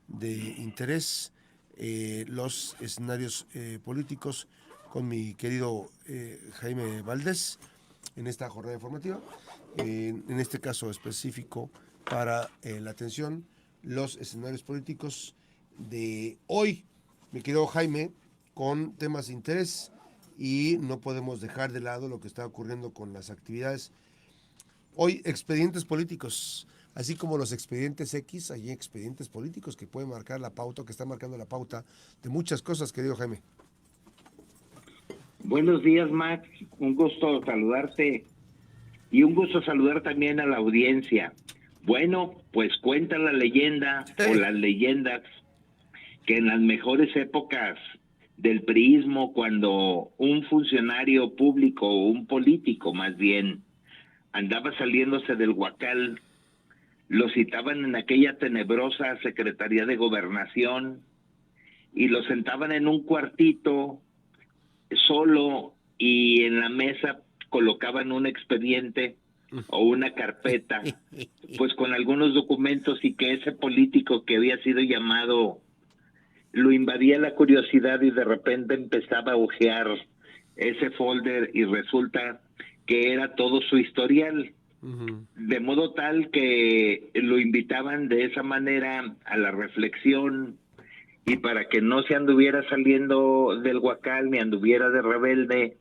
de interés, los escenarios políticos, con mi querido Jaime Valdés en esta jornada informativa, en este caso específico para la atención, los escenarios políticos de hoy, mi querido Jaime, con temas de interés, y no podemos dejar de lado lo que está ocurriendo con las actividades. Hoy, expedientes políticos, así como los expedientes X, hay expedientes políticos que pueden marcar la pauta, que están marcando la pauta de muchas cosas, querido Jaime. Buenos días, Max. Un gusto saludarte y un gusto saludar también a la audiencia. Bueno, pues cuenta la leyenda o las leyendas que en las mejores épocas del priismo, cuando un funcionario público o un político más bien andaba saliéndose del huacal, lo citaban en aquella tenebrosa Secretaría de Gobernación y lo sentaban en un cuartito solo, y en la mesa colocaban un expediente o una carpeta, pues con algunos documentos, y que ese político que había sido llamado lo invadía la curiosidad y de repente empezaba a hojear ese folder y resulta que era todo su historial. De modo tal que lo invitaban de esa manera a la reflexión, y para que no se anduviera saliendo del huacal ni anduviera de rebelde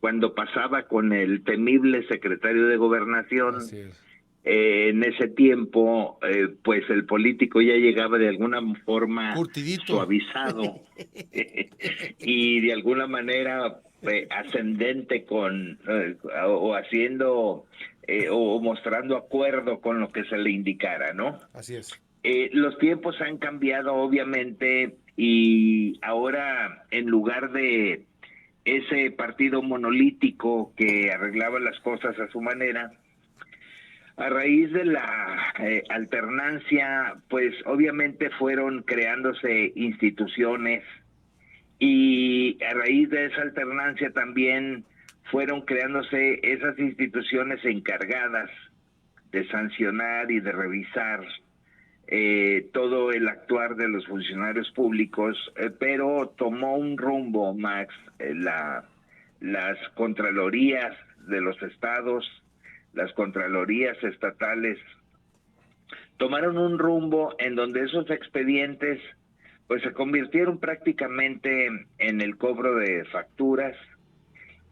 cuando pasaba con el temible secretario de Gobernación. En ese tiempo, pues el político ya llegaba de alguna forma Curtidito. suavizado y de alguna manera ascendente con o haciendo o mostrando acuerdo con lo que se le indicara, ¿no? Así es. Los tiempos han cambiado, obviamente, y ahora, en lugar de ese partido monolítico que arreglaba las cosas a su manera, a raíz de la alternancia, pues obviamente fueron creándose instituciones, y a raíz de esa alternancia también fueron creándose esas instituciones encargadas de sancionar y de revisar todo el actuar de los funcionarios públicos, pero tomó un rumbo, Max, las contralorías de los estados, las contralorías estatales, tomaron un rumbo en donde esos expedientes pues se convirtieron prácticamente en el cobro de facturas,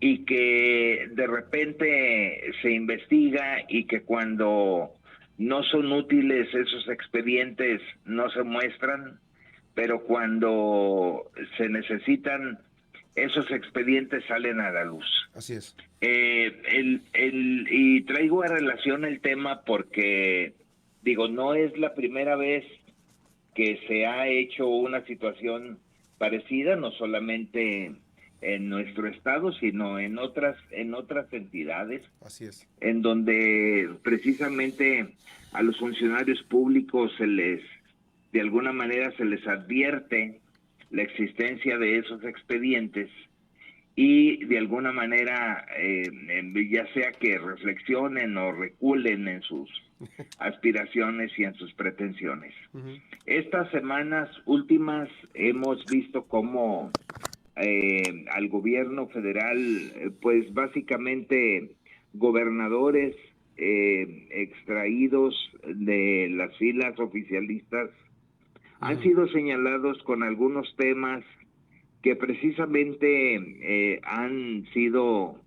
y que de repente se investiga, y que cuando no son útiles esos expedientes no se muestran, pero cuando se necesitan esos expedientes salen a la luz. Así es. Y traigo a relación el tema porque, digo, no es la primera vez que se ha hecho una situación parecida, no solamente en nuestro estado, sino en otras entidades. Así es. En donde precisamente a los funcionarios públicos de alguna manera se les advierte la existencia de esos expedientes, y de alguna manera ya sea que reflexionen o reculen en sus aspiraciones y en sus pretensiones. Estas semanas últimas hemos visto cómo al gobierno federal, pues básicamente gobernadores extraídos de las filas oficialistas han sido señalados con algunos temas que precisamente han sido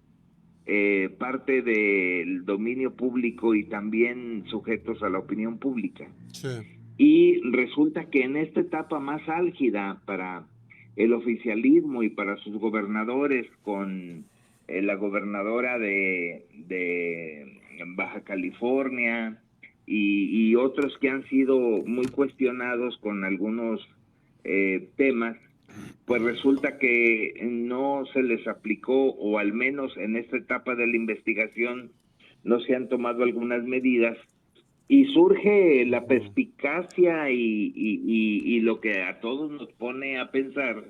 parte del dominio público y también sujetos a la opinión pública. Sí. Y resulta que en esta etapa más álgida para el oficialismo y para sus gobernadores, con la gobernadora de Baja California y otros que han sido muy cuestionados con algunos temas, pues resulta que no se les aplicó, o al menos en esta etapa de la investigación no se han tomado algunas medidas, y surge la perspicacia y lo que a todos nos pone a pensar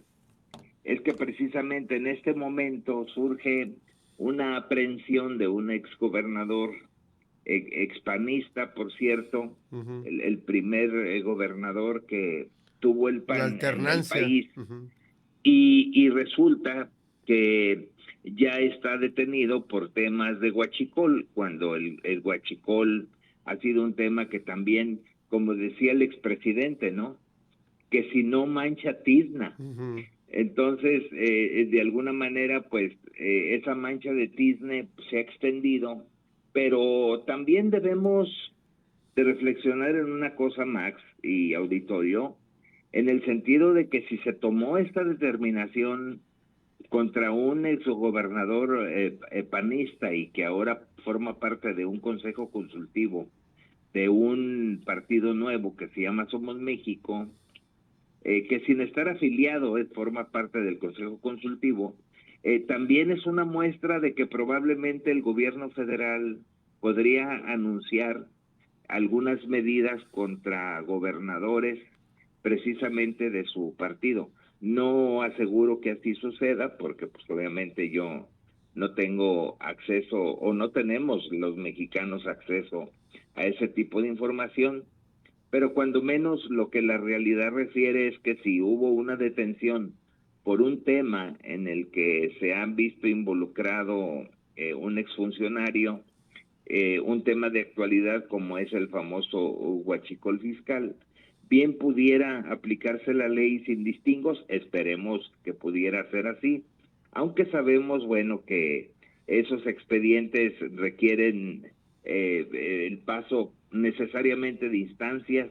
es que precisamente en este momento surge una aprehensión de un exgobernador expanista, por cierto, Ujú. el primer gobernador que tuvo el La PAN en el alternancia. país, Ujú. y resulta que ya está detenido por temas de huachicol, cuando el huachicol ha sido un tema que también, como decía el expresidente, ¿no? Que si no mancha tizna. Ujú. Entonces, de alguna manera, pues esa mancha de tizne se ha extendido, pero también debemos de reflexionar en una cosa, Max y auditorio, en el sentido de que si se tomó esta determinación contra un exgobernador panista y que ahora forma parte de un consejo consultivo de un partido nuevo que se llama Somos México, que sin estar afiliado forma parte del Consejo Consultivo, también es una muestra de que probablemente el gobierno federal podría anunciar algunas medidas contra gobernadores precisamente de su partido. No aseguro que así suceda porque pues obviamente yo no tengo acceso o no tenemos los mexicanos acceso a ese tipo de información, pero cuando menos lo que la realidad refiere es que si hubo una detención por un tema en el que se han visto involucrado un exfuncionario, un tema de actualidad como es el famoso huachicol fiscal, bien pudiera aplicarse la ley sin distingos, esperemos que pudiera ser así, aunque sabemos, bueno, que esos expedientes requieren el paso necesariamente de instancias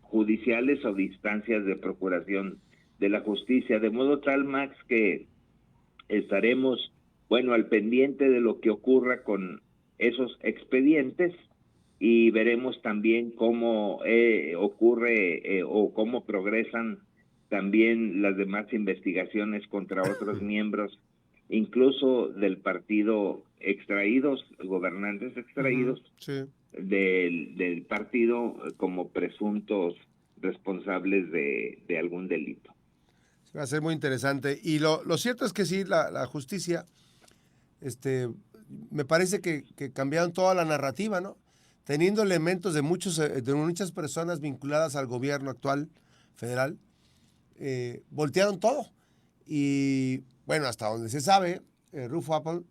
judiciales o de instancias de procuración de la justicia, de modo tal, Max, que estaremos, bueno, al pendiente de lo que ocurra con esos expedientes y veremos también cómo ocurre o cómo progresan también las demás investigaciones contra otros miembros, incluso del partido extraídos, gobernantes Ujú. extraídos Sí. del partido como presuntos responsables de algún delito. Va a ser muy interesante. Y lo cierto es que sí, la justicia, este, me parece que cambiaron toda la narrativa, ¿no? Teniendo elementos de muchas personas vinculadas al gobierno actual federal, voltearon todo. Y bueno, hasta donde se sabe, Rufo Apple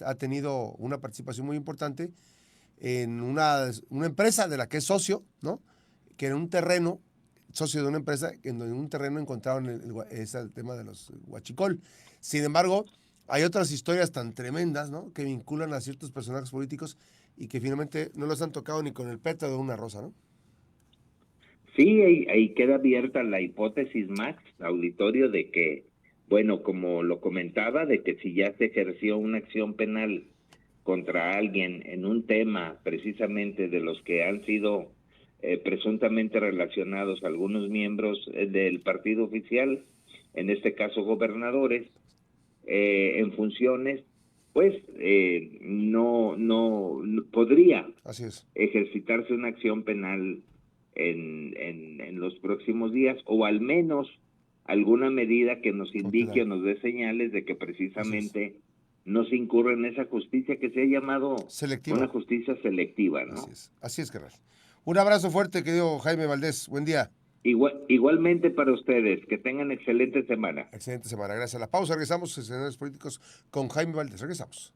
ha tenido una participación muy importante en una empresa de la que es socio, ¿no? Que en un terreno, socio de una empresa, en un terreno encontraron ese tema de los huachicol. Sin embargo, hay otras historias tan tremendas, ¿no? Que vinculan a ciertos personajes políticos y que finalmente no los han tocado ni con el pétalo de una rosa, ¿no? Sí, ahí queda abierta la hipótesis, Max, auditorio, de que, bueno, como lo comentaba, de que si ya se ejerció una acción penal contra alguien en un tema precisamente de los que han sido presuntamente relacionados algunos miembros del partido oficial, en este caso gobernadores, en funciones, pues no podría Así es. ejercitarse una acción penal en los próximos días, o al menos alguna medida que nos indique Cautelar. o nos dé señales de que Así es. precisamente no se incurre en esa justicia que se ha llamado una Selectiva. justicia selectiva, Así ¿no? es. Así es, carnal. Un abrazo fuerte, querido Jaime Valdés. Buen día. Igualmente para ustedes, que tengan excelente semana. Excelente semana. Gracias a la pausa. Regresamos, escenarios políticos con Jaime Valdés. Regresamos.